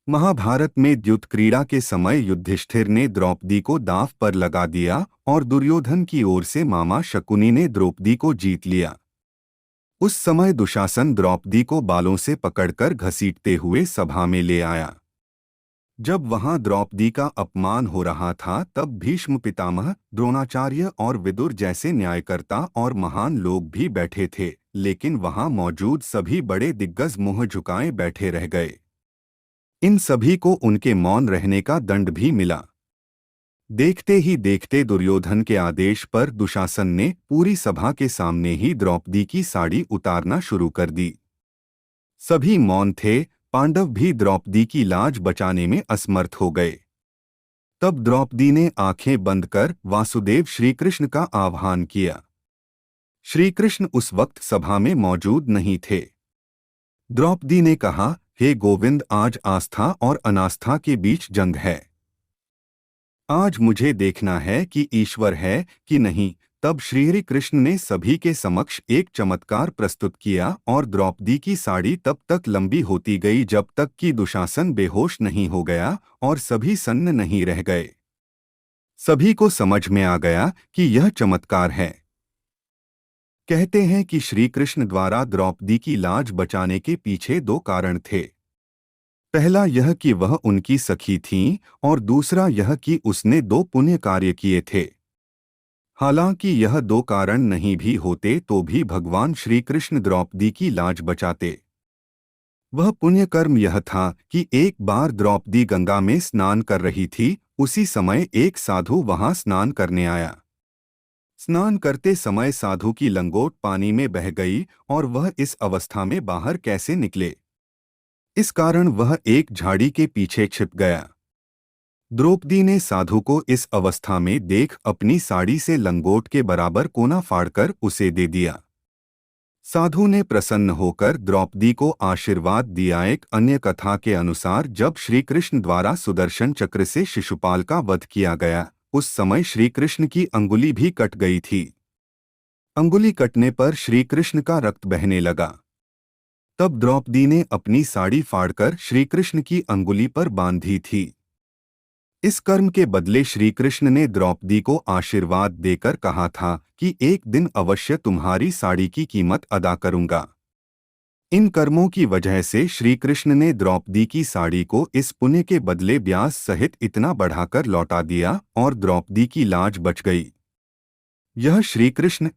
महाभारत में युद्ध क्रीड़ा के समय युधिष्ठिर ने द्रौपदी को दांव पर लगा दिया और दुर्योधन की ओर से मामा शकुनी ने द्रौपदी को जीत लिया। उस समय दुशासन द्रौपदी को बालों से पकड़कर घसीटते हुए सभा में ले आया। जब वहां द्रौपदी का अपमान हो रहा था तब भीष्म पितामह, द्रोणाचार्य और विदुर जैसे न्यायकर्ता और महान लोग भी बैठे थे, लेकिन वहां मौजूद सभी बड़े दिग्गज मुंह झुकाए बैठे रह गए। इन सभी को उनके मौन रहने का दंड भी मिला। देखते ही देखते दुर्योधन के आदेश पर दुशासन ने पूरी सभा के सामने ही द्रौपदी की साड़ी उतारना शुरू कर दी। सभी मौन थे, पांडव भी द्रौपदी की लाज बचाने में असमर्थ हो गए। तब द्रौपदी ने आंखें बंद कर वासुदेव श्रीकृष्ण का आह्वान किया। श्रीकृष्ण उस वक्त सभा में मौजूद नहीं थे। द्रौपदी ने कहा, हे गोविंद, आज आस्था और अनास्था के बीच जंग है। आज मुझे देखना है कि ईश्वर है कि नहीं। तब श्री कृष्ण ने सभी के समक्ष एक चमत्कार प्रस्तुत किया और द्रौपदी की साड़ी तब तक लंबी होती गई जब तक कि दुशासन बेहोश नहीं हो गया और सभी सन्न नहीं रह गए। सभी को समझ में आ गया कि यह चमत्कार है। कहते हैं कि श्री कृष्ण द्वारा द्रौपदी की लाज बचाने के पीछे दो कारण थे। पहला यह कि वह उनकी सखी थीं और दूसरा यह कि उसने दो पुण्य कार्य किए थे। हालांकि यह दो कारण नहीं भी होते तो भी भगवान श्री कृष्ण द्रौपदी की लाज बचाते। वह पुण्य कर्म यह था कि एक बार द्रौपदी गंगा में स्नान कर रही थी। उसी समय एक साधु वहां स्नान करने आया। स्नान करते समय साधु की लंगोट पानी में बह गई और वह इस अवस्था में बाहर कैसे निकले, इस कारण वह एक झाड़ी के पीछे छिप गया। द्रौपदी ने साधु को इस अवस्था में देख अपनी साड़ी से लंगोट के बराबर कोना फाड़कर उसे दे दिया। साधु ने प्रसन्न होकर द्रौपदी को आशीर्वाद दिया। एक अन्य कथा के अनुसार जब श्री कृष्ण द्वारा सुदर्शन चक्र से शिशुपाल का वध किया गया, उस समय श्री कृष्ण की अंगुली भी कट गई थी। अंगुली कटने पर श्री कृष्ण का रक्त बहने लगा। तब द्रौपदी ने अपनी साड़ी फाड़कर श्रीकृष्ण की अंगुली पर बांधी थी। इस कर्म के बदले श्रीकृष्ण ने द्रौपदी को आशीर्वाद देकर कहा था कि एक दिन अवश्य तुम्हारी साड़ी की कीमत अदा करूंगा। इन कर्मों की वजह से श्रीकृष्ण ने द्रौपदी की साड़ी को इस पुण्य के बदले ब्याज सहित इतना बढ़ाकर लौटा दिया और द्रौपदी की लाज बच गई। यह श्रीकृष्ण